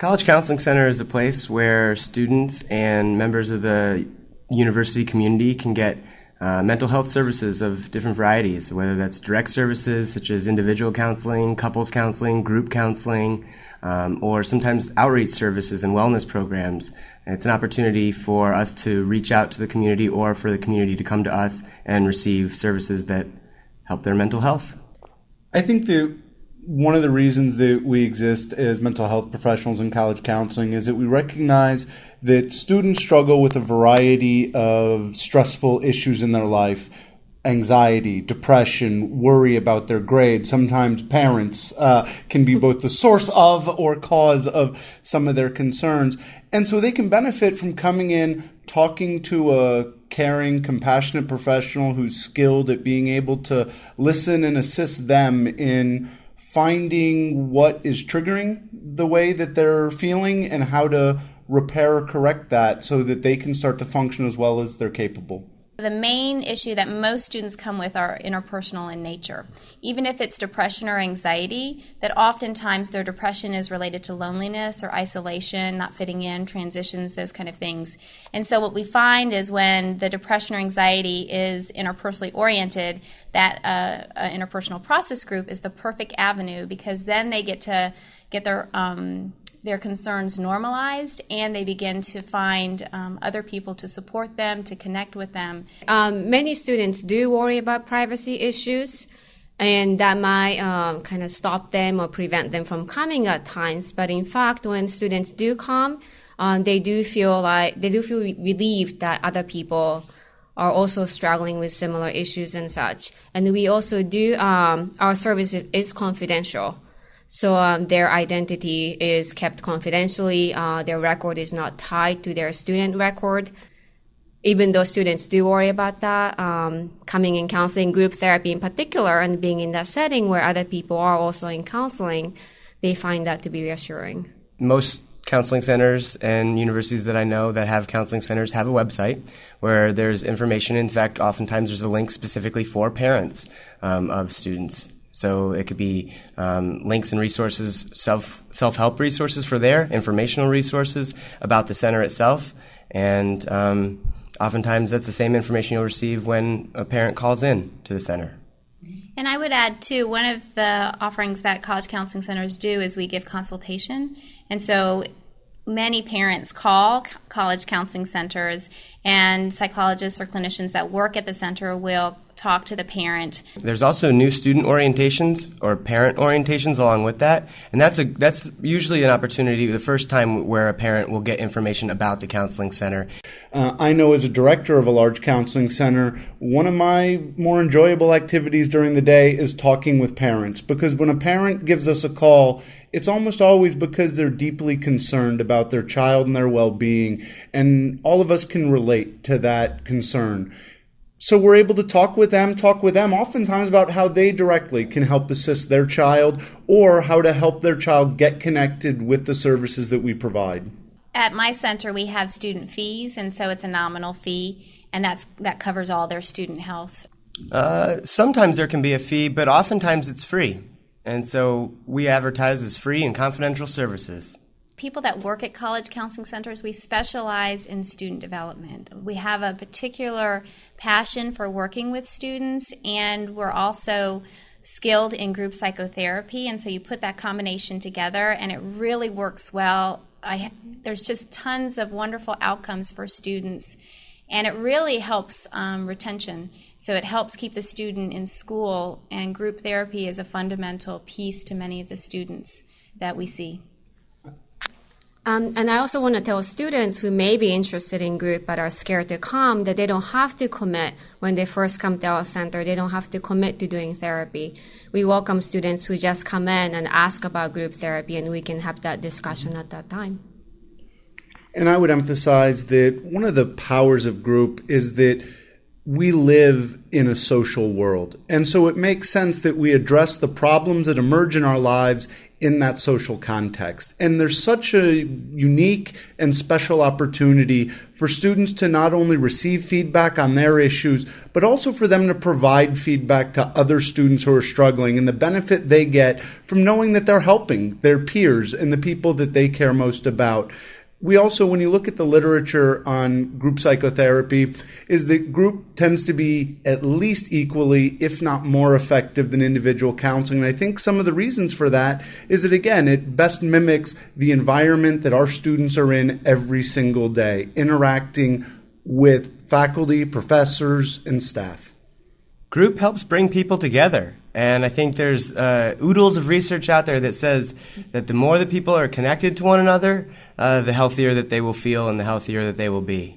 College Counseling Center is a place where students and members of the university community can get mental health services of different varieties, whether that's direct services such as individual counseling, couples counseling, group counseling, or sometimes outreach services and wellness programs. And it's an opportunity for us to reach out to the community or for the community to come to us and receive services that help their mental health. I think that one of the reasons that we exist as mental health professionals in college counseling is that we recognize that students struggle with a variety of stressful issues in their life. Anxiety, depression, worry about their grades. Sometimes parents can be both the source of or cause of some of their concerns. And so they can benefit from coming in, talking to a caring, compassionate professional who's skilled at being able to listen and assist them in finding what is triggering the way that they're feeling and how to repair or correct that so that they can start to function as well as they're capable. The main issue that most students come with are interpersonal in nature. Even if it's depression or anxiety, that oftentimes their depression is related to loneliness or isolation, not fitting in, transitions, those kind of things. And so what we find is when the depression or anxiety is interpersonally oriented, that an interpersonal process group is the perfect avenue because then they get to get their concerns normalized, and they begin to find other people to support them, to connect with them. Many students do worry about privacy issues, and that might kind of stop them or prevent them from coming at times. But in fact, when students do come, they do feel relieved that other people are also struggling with similar issues and such. And we also do, our service is confidential. So their identity is kept confidentially. Their record is not tied to their student record. Even though students do worry about that, coming in counseling, group therapy in particular, and being in that setting where other people are also in counseling, they find that to be reassuring. Most counseling centers and universities that I know that have counseling centers have a website where there's information. In fact, oftentimes there's a link specifically for parents of students. So it could be links and resources, self-help resources for there, informational resources about the center itself. And oftentimes that's the same information you'll receive when a parent calls in to the center. And I would add, too, one of the offerings that college counseling centers do is we give consultation. And so many parents call college counseling centers, and psychologists or clinicians that work at the center will talk to the parent. There's also new student orientations or parent orientations along with that, and that's usually an opportunity the first time where a parent will get information about the counseling center. I know as a director of a large counseling center, one of my more enjoyable activities during the day is talking with parents, because when a parent gives us a call, it's almost always because they're deeply concerned about their child and their well-being, and all of us can relate to that concern. So we're able to talk with them oftentimes about how they directly can help assist their child or how to help their child get connected with the services that we provide. At my center, we have student fees, and so it's a nominal fee, and that covers all their student health. Sometimes there can be a fee, but oftentimes it's free. And so we advertise as free and confidential services. People that work at college counseling centers, we specialize in student development. We have a particular passion for working with students, and we're also skilled in group psychotherapy. And so you put that combination together, and it really works well. There's just tons of wonderful outcomes for students, and it really helps retention. So it helps keep the student in school, and group therapy is a fundamental piece to many of the students that we see. And I also want to tell students who may be interested in group but are scared to come that they don't have to commit when they first come to our center. They don't have to commit to doing therapy. We welcome students who just come in and ask about group therapy, and we can have that discussion at that time. And I would emphasize that one of the powers of group is that we live in a social world. And so it makes sense that we address the problems that emerge in our lives in that social context. And there's such a unique and special opportunity for students to not only receive feedback on their issues, but also for them to provide feedback to other students who are struggling, and the benefit they get from knowing that they're helping their peers and the people that they care most about. We also, when you look at the literature on group psychotherapy, is that group tends to be at least equally, if not more effective than individual counseling. And I think some of the reasons for that is that, again, it best mimics the environment that our students are in every single day, interacting with faculty, professors, and staff. Group helps bring people together. And I think there's oodles of research out there that says that the more that people are connected to one another, the healthier that they will feel and the healthier that they will be.